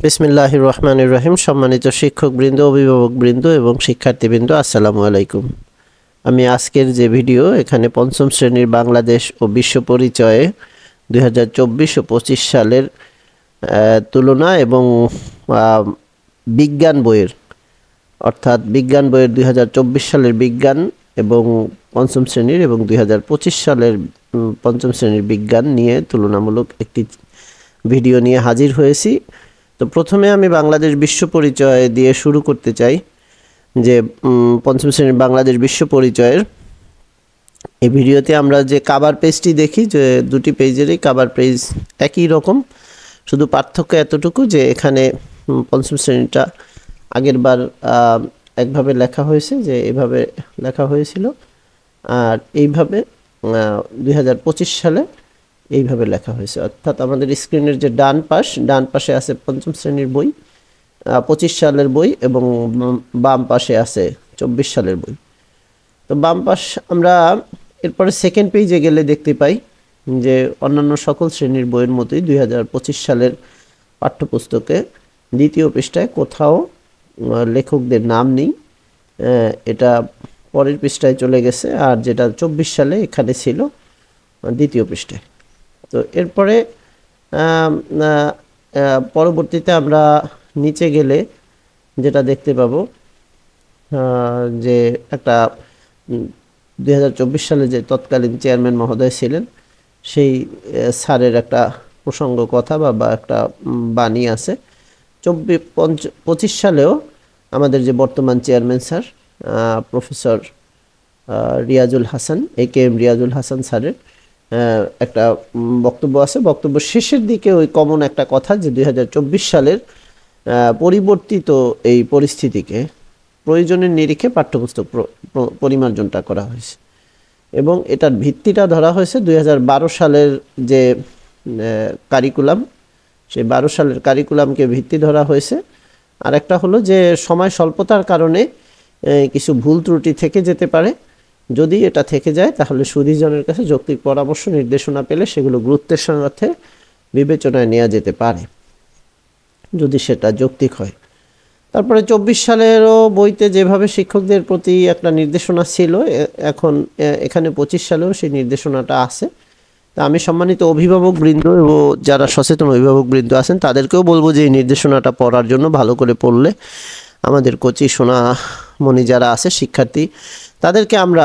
বিসমিল্লাহির রহমানির রহিম। সম্মানিত শিক্ষকবৃন্দ, অভিভাবকবৃন্দ এবং শিক্ষার্থীবৃন্দ, আসসালামু আলাইকুম। আমি আজকের যে ভিডিও, এখানে পঞ্চম শ্রেণীর বাংলাদেশ ও বিশ্ব পরিচয়ে 2024 ও 25 সালের তুলনা এবং বিজ্ঞান বইয়ের, অর্থাৎ বিজ্ঞান বইয়ের 2024 সালের বিজ্ঞান এবং পঞ্চম শ্রেণীর এবং 2025 সালের পঞ্চম শ্রেণীর বিজ্ঞান নিয়ে তুলনামূলক একটি ভিডিও নিয়ে হাজির হয়েছি। তো প্রথমে আমি বাংলাদেশ বিশ্ব পরিচয় দিয়ে শুরু করতে চাই। যে পঞ্চম শ্রেণীর বাংলাদেশ বিশ্ব পরিচয়ের এই ভিডিওতে আমরা যে কাভার পেজটি দেখি, যে দুটি পেজেরই কাভার পেজ একই রকম, শুধু পার্থক্য এতটুকু যে এখানে পঞ্চম শ্রেণীটা আগের বার একভাবে লেখা হয়েছে, যে এভাবে লেখা হয়েছিল, আর এইভাবে 2025 সালে এইভাবে লেখা হয়েছে। অর্থাৎ আমাদের স্ক্রিনের যে ডান পাশে আছে পঞ্চম শ্রেণীর বই, 25 সালের বই, এবং বাম পাশে আছে 24 সালের বই। তো বাম পাশ আমরা এরপরে সেকেন্ড পেজে গেলে দেখতে পাই যে অন্যান্য সকল শ্রেণীর বইয়ের মতোই 2025 সালের পাঠ্যপুস্তকে দ্বিতীয় পৃষ্ঠায় কোথাও লেখকদের নাম নেই, এটা পরের পৃষ্ঠায় চলে গেছে, আর যেটা 24 সালে এখানে ছিল দ্বিতীয় পৃষ্ঠায়। তো এরপরে পরবর্তীতে আমরা নিচে গেলে যেটা দেখতে পাবো যে একটা 2024 সালে যে তৎকালীন চেয়ারম্যান মহোদয় ছিলেন, সেই স্যারের একটা প্রসঙ্গ কথা বা একটা বাণী আছে। 25 সালেও আমাদের যে বর্তমান chairman sir professor Riazul Hasan, AKM Riazul Hasan স্যারের একটা বক্তব্য আছে। বক্তব্য শেষের দিকে ওই কমন একটা কথা, যে 2024 সালের পরিবর্তিত এই পরিস্থিতিকে প্রয়োজনের নিরিখে পাঠ্যপুস্তক পরিমার্জনটা করা হয়েছে, এবং এটার ভিত্তিটা ধরা হয়েছে 2012 সালের যে কারিকুলাম, সেই 12 সালের কারিকুলামকে ভিত্তি ধরা হয়েছে। আর একটা হলো যে সময় স্বল্পতার কারণে কিছু ভুল ত্রুটি থেকে যেতে পারে। যদি এটা থেকে যায় তাহলে সুধীজনের কাছে যৌক্তিক পরামর্শ নির্দেশনা পেলে সেগুলো গুরুত্বের সাথে বিবেচনায় নেওয়া যেতে পারে, যদি সেটা যৌক্তিক হয়। তারপরে 24 সালেরও বইতে যেভাবে শিক্ষকদের প্রতি একটা নির্দেশনা ছিল, এখন এখানে 25 সালেও সেই নির্দেশনাটা আছে। তা আমি সম্মানিত অভিভাবকবৃন্দ এবং যারা সচেতন অভিভাবকবৃন্দ আছেন তাদেরকেও বলবো যে এই নির্দেশনাটা পড়ার জন্য, ভালো করে পড়লে আমাদের কচি সোনামণি যারা আছে শিক্ষার্থী, তাদেরকে আমরা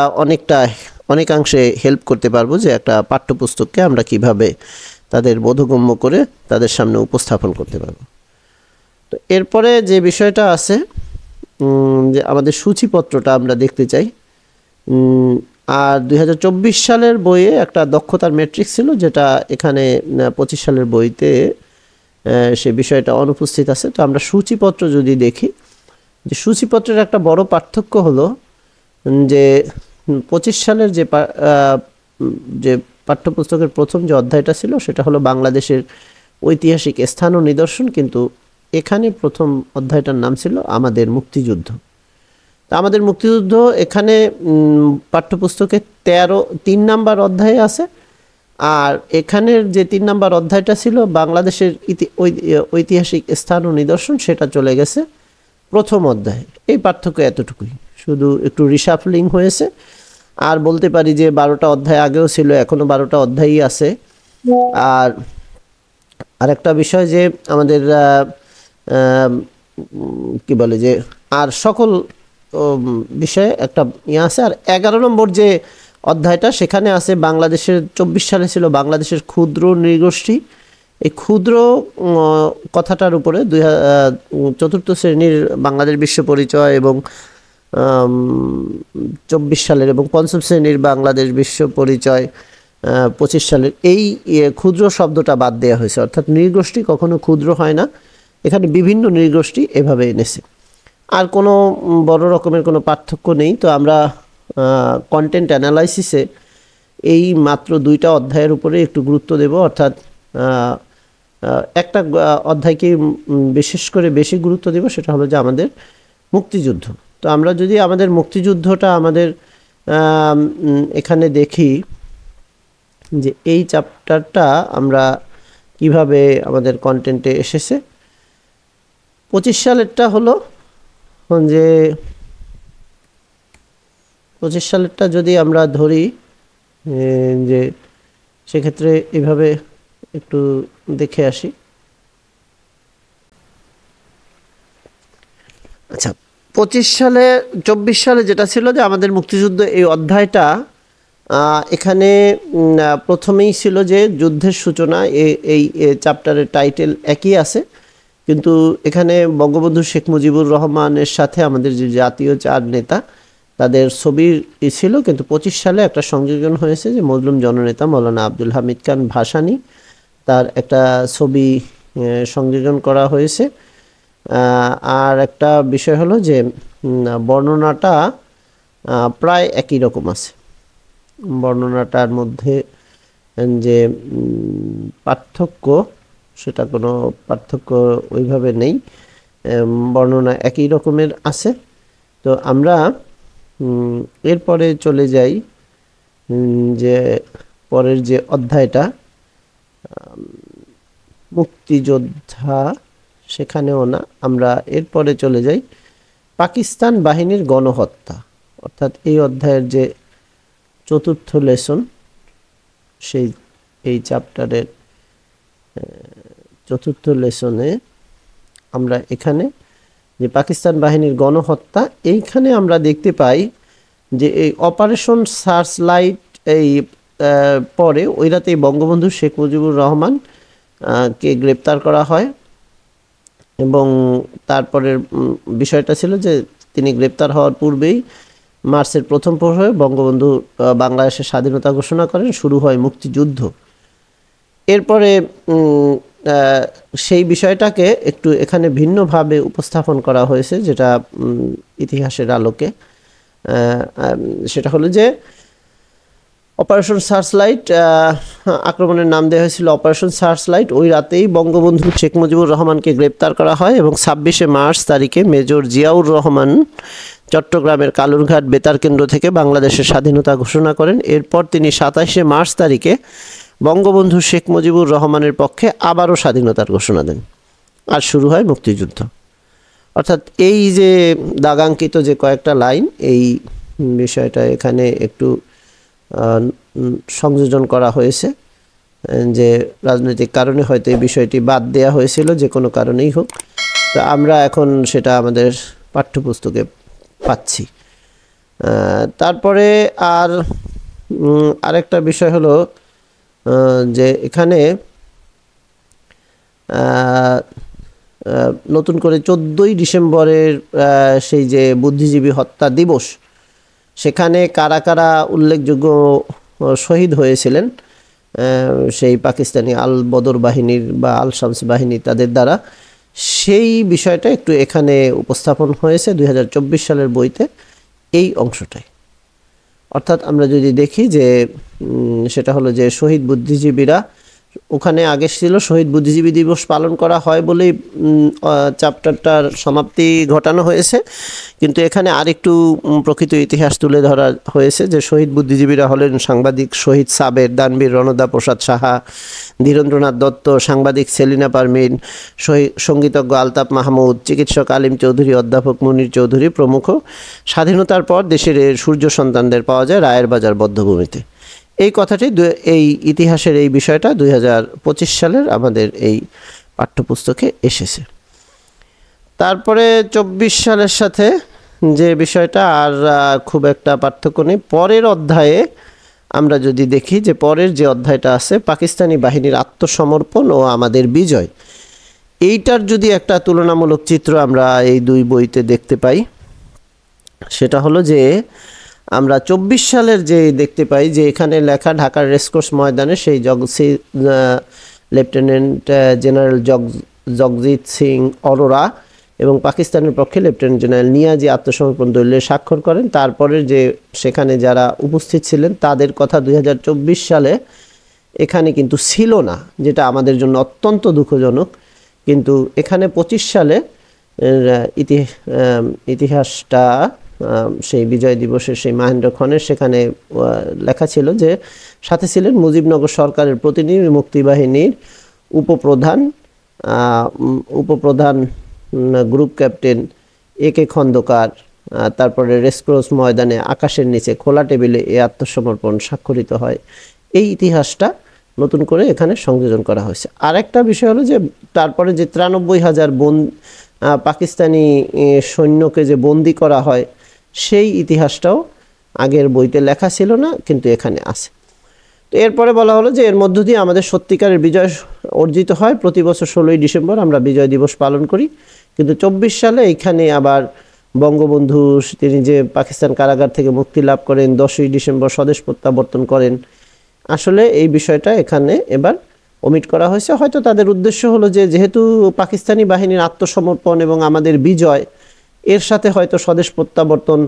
অনেকাংশে হেল্প করতে পারবো, যে একটা পাঠ্যপুস্তককে আমরা কিভাবে তাদের বোধগম্য করে তাদের সামনে উপস্থাপন করতে পারবো। তো এরপরে যে বিষয়টা আছে, যে আমাদের সূচিপত্রটা আমরা দেখতে চাই। আর 2024 সালের বইয়ে একটা দক্ষতার ম্যাট্রিক্স ছিল, যেটা এখানে 25 সালের বইতে সে বিষয়টা অনুপস্থিত আছে। তো আমরা সূচিপত্র যদি দেখি, যে সূচিপত্রের একটা বড় পার্থক্য হলো যে 25 সালের যে পাঠ্যপুস্তকের প্রথম যে অধ্যায়টা ছিল সেটা হলো বাংলাদেশের ঐতিহাসিক স্থান ও নিদর্শন, কিন্তু এখানে প্রথম অধ্যায়টার নাম ছিল আমাদের মুক্তিযুদ্ধ। তা আমাদের মুক্তিযুদ্ধ এখানে পাঠ্যপুস্তকে 3 নাম্বার অধ্যায়ে আছে, আর এখানের যে 3 নাম্বার অধ্যায়টা ছিল বাংলাদেশের ঐতিহাসিক স্থান ও নিদর্শন, সেটা চলে গেছে প্রথম অধ্যায়ে। এই পার্থক্য এতটুকুই, শুধু একটু রিশাফলিং হয়েছে। আর বলতে পারি যে 12টা অধ্যায় আগেও ছিল, এখনো 12টা অধ্যায়ই আছে। আর আরেকটা বিষয় যে আমাদের কি বলে যে আর সকল বিষয়ে একটা আছে। আর 11 নম্বর যে অধ্যায়টা সেখানে আছে বাংলাদেশের 24 সালে ছিল বাংলাদেশের ক্ষুদ্র নৃগোষ্ঠী। এই ক্ষুদ্র কথাটার উপরে 4th শ্রেণীর বাংলাদেশ বিশ্ব পরিচয় এবং 24 সালের এবং 5ম শ্রেণীর বাংলাদেশ বিশ্ব পরিচয় 25 সালের এই ক্ষুদ্র শব্দটা বাদ দেওয়া হয়েছে। অর্থাৎ নৃগোষ্ঠী কখনো ক্ষুদ্র হয় না, এখানে বিভিন্ন নৃগোষ্ঠী এভাবে এনেছে। আর কোনো বড় রকমের কোনো পার্থক্য নেই। তো আমরা কন্টেন্ট অ্যানালাইসিসে এই মাত্র 2টা অধ্যায়ের উপরে একটু গুরুত্ব দেব, অর্থাৎ একটা অধ্যায়কে বিশেষ করে বেশি গুরুত্ব দেব, সেটা হলো যে আমাদের মুক্তিযুদ্ধ। তো আমরা যদি আমাদের মুক্তিযুদ্ধটা আমাদের এখানে দেখি, যে এই চ্যাপ্টারটা আমরা কিভাবে আমাদের কন্টেন্টে এসেছে, 25 সালেরটা হলো যে 25 সালেরটা যদি আমরা ধরি যে সেক্ষেত্রে এভাবে একটু দেখে আসি। আচ্ছা, 24 সালে যেটা ছিল যে আমাদের মুক্তিযুদ্ধ এই অধ্যায়টা এখানে প্রথমেই ছিল যে যুদ্ধের সূচনা, এই চ্যাপ্টারের টাইটেল একই আছে, কিন্তু এখানে বঙ্গবন্ধু শেখ মুজিবুর রহমানের সাথে আমাদের যে জাতীয় 4 নেতা তাদের ছবি ছিল, কিন্তু 25 সালে একটা সংযোজন হয়েছে যে মজলুম জননেতা মৌলানা আব্দুল হামিদ খান ভাসানী তার একটা ছবি সংযোজন করা হয়েছে। আর একটা বিষয় হলো যে বর্ণনাটা প্রায় একই রকম আছে। বর্ণনাটার মধ্যে যে পার্থক্য, সেটা কোনো পার্থক্য ওইভাবে নেই, বর্ণনা একই রকমের আছে। তো আমরা এরপরে চলে যাই যে পরের যে অধ্যায়টা মুক্তিযোদ্ধা, সেখানেও না, আমরা এরপরে চলে যাই পাকিস্তান বাহিনীর গণহত্যা, অর্থাৎ এই অধ্যায়ের যে 4র্থ লেসন, এই চ্যাপ্টারের 4র্থ লেসনে আমরা এখানে যে পাকিস্তান বাহিনীর গণহত্যা, এইখানে আমরা দেখতে পাই যে এই অপারেশন সার্চ লাইট এই পরে ওই রাতেই বঙ্গবন্ধু শেখ মুজিবুর রহমান কে গ্রেপ্তার করা হয়, এবং তারপরের বিষয়টা ছিল যে তিনি গ্রেপ্তার হওয়ার পূর্বেই মার্চের প্রথম প্রহরে বঙ্গবন্ধু বাংলাদেশের স্বাধীনতা ঘোষণা করেন, শুরু হয় মুক্তিযুদ্ধ। এরপরে সেই বিষয়টাকে একটু এখানে ভিন্নভাবে উপস্থাপন করা হয়েছে, যেটা ইতিহাসের আলোকে, সেটা হলো যে অপারেশন সার্চলাইট আক্রমণের নাম দেওয়া হয়েছিল অপারেশন সার্চলাইট। ওই রাতেই বঙ্গবন্ধু শেখ মুজিবুর রহমানকে গ্রেপ্তার করা হয় এবং 26শে মার্চ তারিখে মেজর জিয়াউর রহমান চট্টগ্রামের কালুরঘাট বেতার কেন্দ্র থেকে বাংলাদেশের স্বাধীনতা ঘোষণা করেন। এরপর তিনি 27শে মার্চ তারিখে বঙ্গবন্ধু শেখ মুজিবুর রহমানের পক্ষে আবারও স্বাধীনতার ঘোষণা দেন, আর শুরু হয় মুক্তিযুদ্ধ। অর্থাৎ এই যে দাগাঙ্কিত যে কয়েকটা লাইন, এই বিষয়টা এখানে একটু সংযোজন করা হয়েছে, যে রাজনৈতিক কারণে হয়তো এই বিষয়টি বাদ দেওয়া হয়েছিল, যে কোনো কারণেই হোক। তো আমরা এখন সেটা আমাদের পাঠ্যপুস্তকে পাচ্ছি। তারপরে আরেকটা বিষয় হলো যে এখানে নতুন করে 14ই ডিসেম্বরের সেই যে বুদ্ধিজীবী হত্যা দিবস, সেখানে কারা কারা উল্লেখযোগ্য শহীদ হয়েছিলেন সেই পাকিস্তানি আল বদর বাহিনীর বা আল শামস বাহিনী তাদের দ্বারা, সেই বিষয়টা একটু এখানে উপস্থাপন হয়েছে 2024 সালের বইতে, এই অংশটাই। অর্থাৎ আমরা যদি দেখি যে সেটা হলো যে শহীদ বুদ্ধিজীবীরা, ওখানে আগে ছিল শহীদ বুদ্ধিজীবী দিবস পালন করা হয় বলেই চ্যাপ্টারটার সমাপ্তি ঘটানো হয়েছে, কিন্তু এখানে আরেকটু প্রকৃত ইতিহাস তুলে ধরা হয়েছে যে শহীদ বুদ্ধিজীবীরা হলেন সাংবাদিক শহীদ সাবের, দানবীর রণদা প্রসাদ সাহা, ধীরেন্দ্রনাথ দত্ত, সাংবাদিক সেলিনা পারমিন, সঙ্গীতজ্ঞ আলতাফ মাহমুদ, চিকিৎসক আলিম চৌধুরী, অধ্যাপক মুনির চৌধুরী প্রমুখ। স্বাধীনতার পর দেশের সূর্য সন্তানদের পাওয়া যায় রায়ের বাজার বধ্যভূমিতে। এই কথাটি, এই ইতিহাসের এই বিষয়টা 2025 সালের আমাদের এই পাঠ্যপুস্তকে এসেছে। তারপরে 24 সালের সাথে যে বিষয়টা আর খুব একটা পার্থক্য নেই। পরের অধ্যায়ে আমরা যদি দেখি যে পরের যে অধ্যায়টা আছে পাকিস্তানি বাহিনীর আত্মসমর্পণ ও আমাদের বিজয়, এইটার যদি একটা তুলনামূলক চিত্র আমরা এই দুই বইতে দেখতে পাই, সেটা হলো যে আমরা 24 সালের যে দেখতে পাই যে এখানে লেখা ঢাকার রেসকোর্স ময়দানে সেই লেফটেন্যান্ট জেনারেল জগজিৎ সিং অরোরা এবং পাকিস্তানের পক্ষে লেফটেন্যান্ট জেনারেল নিয়াজি আত্মসমর্পণ দলিলে স্বাক্ষর করেন। তারপরে যে সেখানে যারা উপস্থিত ছিলেন তাদের কথা 2024 সালে এখানে কিন্তু ছিল না, যেটা আমাদের জন্য অত্যন্ত দুঃখজনক। কিন্তু এখানে 25 সালে ইতিহাসটা সেই বিজয় দিবসের সেই মহেন্দ্র খনের সেখানে লেখা ছিল যে সাথে ছিলেন মুজিবনগর সরকারের প্রতিনিধি, মুক্তিবাহিনীর উপপ্রধান গ্রুপ ক্যাপ্টেন একে খন্দকার, তারপরে রেসকোর্স ময়দানে আকাশের নিচে খোলা টেবিলে এই আত্মসমর্পণ স্বাক্ষরিত হয়। এই ইতিহাসটা নতুন করে এখানে সংযোজন করা হয়েছে। আরেকটা বিষয় হলো যে তারপরে যে 93,000 পাকিস্তানি সৈন্যকে যে বন্দি করা হয়, সেই ইতিহাসটাও আগের বইতে লেখা ছিল না, কিন্তু এখানে আছে। তো এরপরে বলা হলো যে এর মধ্য দিয়ে আমাদের সত্যিকারের বিজয় অর্জিত হয়। প্রতি বছর 16ই ডিসেম্বর আমরা বিজয় দিবস পালন করি, কিন্তু 24 সালে এখানে আবার বঙ্গবন্ধু তিনি যে পাকিস্তান কারাগার থেকে মুক্তি লাভ করেন, 10ই ডিসেম্বর স্বদেশ প্রত্যাবর্তন করেন। আসলে এই বিষয়টা এখানে এবার ওমিট করা হয়েছে। হয়তো তাদের উদ্দেশ্য হলো যে যেহেতু পাকিস্তানি বাহিনীর আত্মসমর্পণ এবং আমাদের বিজয়, এর সাথে হয়তো স্বদেশ প্রত্যাবর্তন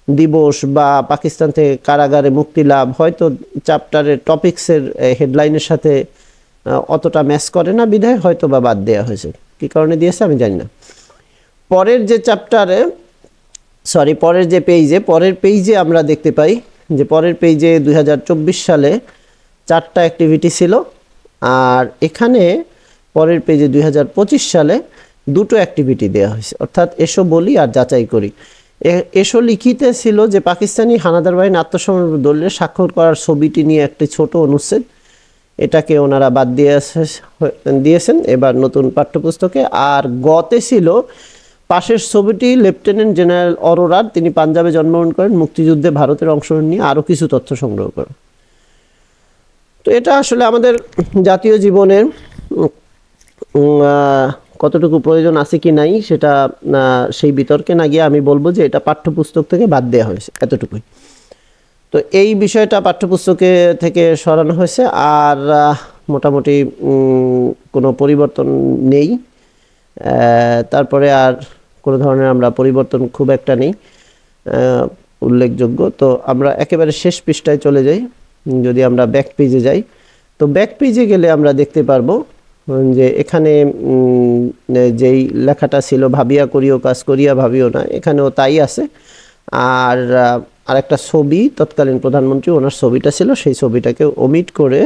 দিবস বা পাকিস্তান থেকে কারাগারে মুক্তি লাভ হয়তো চ্যাপ্টারের টপিক্সের হেডলাইনের সাথে অতটা ম্যাচ করে না, বিধায় হয়তো বা বাদ দেওয়া হয়েছে। কী কারণে দিয়েছে আমি জানি না। পরের যে চ্যাপ্টারে পরের যে পরের পেজে আমরা দেখতে পাই যে পরের পেজে 2024 সালে 4টা অ্যাক্টিভিটি ছিল, আর এখানে পরের পেজে 2025 সালে 2টো অ্যাক্টিভিটি দেওয়া হয়েছে, অর্থাৎ এসো বলি আর যাচাই করি। এসো লিখিতে ছিল যে পাকিস্তানি হানাদার বাহিনী আত্মসমর্পণ দলিলে স্বাক্ষর করার ছবিটি নিয়ে একটি ছোট অনুচ্ছেদ, এটাকে ওনারা বাদ দিয়েছেন এবার নতুন পাঠ্যপুস্তকে। আর গতে ছিল পাশের ছবিটি লেফটেন্যান্ট জেনারেল অরোরার, তিনি পাঞ্জাবে জন্মগ্রহণ করেন, মুক্তিযুদ্ধে ভারতের অংশগ্রহণ নিয়ে আরও কিছু তথ্য সংগ্রহ করেন। তো এটা আসলে আমাদের জাতীয় জীবনের কতটুকু প্রয়োজন আছে কি নাই সেটা সেই বিতর্কে না গিয়ে আমি বলবো যে এটা পাঠ্যপুস্তক থেকে বাদ দেওয়া হয়েছে, এতটুকুই। তো এই বিষয়টা পাঠ্যপুস্তকে থেকে সরানো হয়েছে, আর মোটামুটি কোনো পরিবর্তন নেই। তারপরে আর কোনো ধরনের আমরা পরিবর্তন খুব একটা নেই উল্লেখযোগ্য। তো আমরা একেবারে শেষ পৃষ্ঠায় চলে যাই। যদি আমরা ব্যাক পেজে যাই, তো ব্যাক পেজে গেলে আমরা দেখতে পারবো যে এখানে যেই লেখাটা ছিল ভাবিয়া করিও কাজ করিয়া ভাবিও না, এখানেও তাই আছে। আর আরেকটা ছবি তৎকালীন প্রধানমন্ত্রী ওনার ছবিটা ছিল, সেই ছবিটাকে ওমিট করে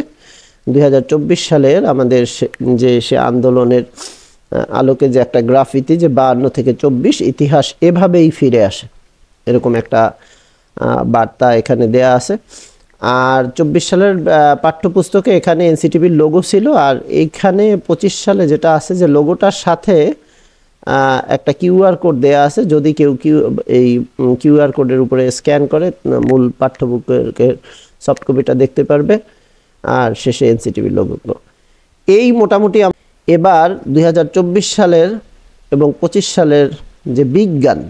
2024 সালের আমাদের সে আন্দোলনের আলোকে যে একটা গ্রাফিতি যে 52 থেকে 24 ইতিহাস এভাবেই ফিরে আসে, এরকম একটা বার্তা এখানে দেয়া আছে। আর 24 সালের পাঠ্যপুস্তকে এখানে এনসিটিভির লোগো ছিল, আর এইখানে 25 সালে যেটা আছে যে লোগোটার সাথে একটা কিউআর কোড দেয়া আছে, যদি কেউ এই কিউআর কোডের উপরে স্ক্যান করে মূল পাঠ্যপুস্তকের সফট কপিটা দেখতে পারবে, আর শেষে এনসিটিভির লোগোগুলো। এই মোটামুটি এবার 2024 সালের এবং 25 সালের যে বিজ্ঞান,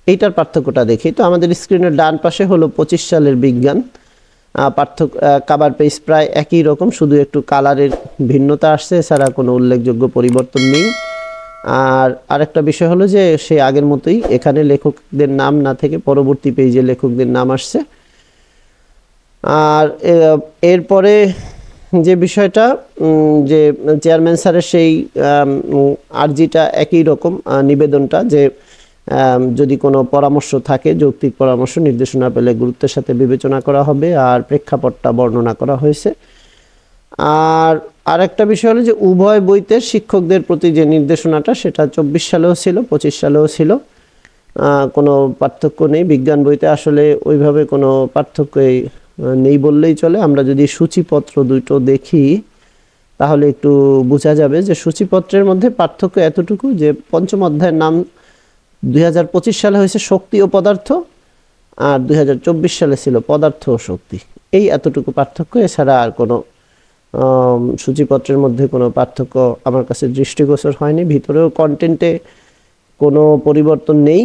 এইটার পার্থক্যটা দেখি। তো আমাদের স্ক্রিনের ডান পাশে হলো 25 সালের বিজ্ঞান, পার্থক্য কাভার পেজ প্রায় একই রকম, শুধু একটু কালারের ভিন্নতা আসছে, এছাড়া কোনো উল্লেখযোগ্য পরিবর্তন নেই। আর আরেকটা বিষয় হলো যে সে আগের মতোই এখানে লেখকদের নাম না থেকে পরবর্তী পেজে লেখকদের নাম আসছে। আর এরপরে যে বিষয়টা যে চেয়ারম্যান স্যারের সেই আর্জিটা একই রকম, নিবেদনটা যে যদি কোনো পরামর্শ থাকে, যৌক্তিক পরামর্শ নির্দেশনা পেলে গুরুত্বের সাথে বিবেচনা করা হবে, আর প্রেক্ষাপটটা বর্ণনা করা হয়েছে। আর আরেকটা বিষয় হলো যে উভয় বইতে শিক্ষকদের প্রতি যে নির্দেশনাটা সেটা 24 সালেও ছিল, 25 সালেও ছিল, কোনো পার্থক্য নেই। বিজ্ঞান বইতে আসলে ওইভাবে কোনো পার্থক্যই নেই বললেই চলে। আমরা যদি সূচিপত্র দুটো দেখি তাহলে একটু বোঝা যাবে যে সূচিপত্রের মধ্যে পার্থক্য এতটুকু যে পঞ্চম অধ্যায়ের নাম 2025 সালে হয়েছে শক্তি ও পদার্থ, আর 2024 সালে ছিল পদার্থ ও শক্তি। এই এতটুকু পার্থক্য, এছাড়া আর কোনো সূচিপত্রের মধ্যে কোনো পার্থক্য আমার কাছে দৃষ্টিগোচর হয়নি। ভিতরেও কন্টেন্টে কোনো পরিবর্তন নেই।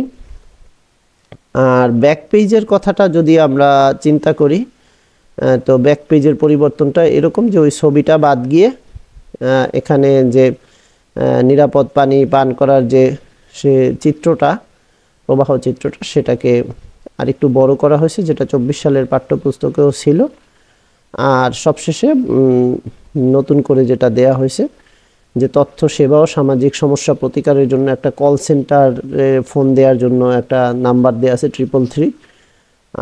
আর ব্যাক পেজের কথাটা যদি আমরা চিন্তা করি, তো ব্যাক পেজের পরিবর্তনটা এরকম যে ওই ছবিটা বাদ গিয়ে এখানে যে নিরাপদ পানি পান করার যে সে চিত্রটা, প্রবাহ চিত্রটা, সেটাকে আরেকটু বড় করা হয়েছে, যেটা 24 সালের পাঠ্যপুস্তকেও ছিল। আর সবশেষে নতুন করে যেটা দেয়া হয়েছে যে তথ্য সেবা ও সামাজিক সমস্যা প্রতিকারের জন্য একটা কল সেন্টারে ফোন দেওয়ার জন্য একটা নাম্বার দেওয়া আছে 333,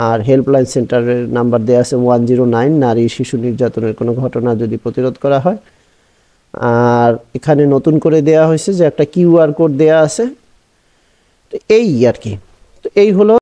আর হেল্পলাইন সেন্টারের নাম্বার দেওয়া আছে 109, নারী শিশু নির্যাতনের কোনো ঘটনা যদি প্রতিরোধ করা হয়। আর এখানে নতুন করে দেয়া হয়েছে যে একটা কিউআর কোড দেয়া আছে। তো এই আর কি, তো এই হলো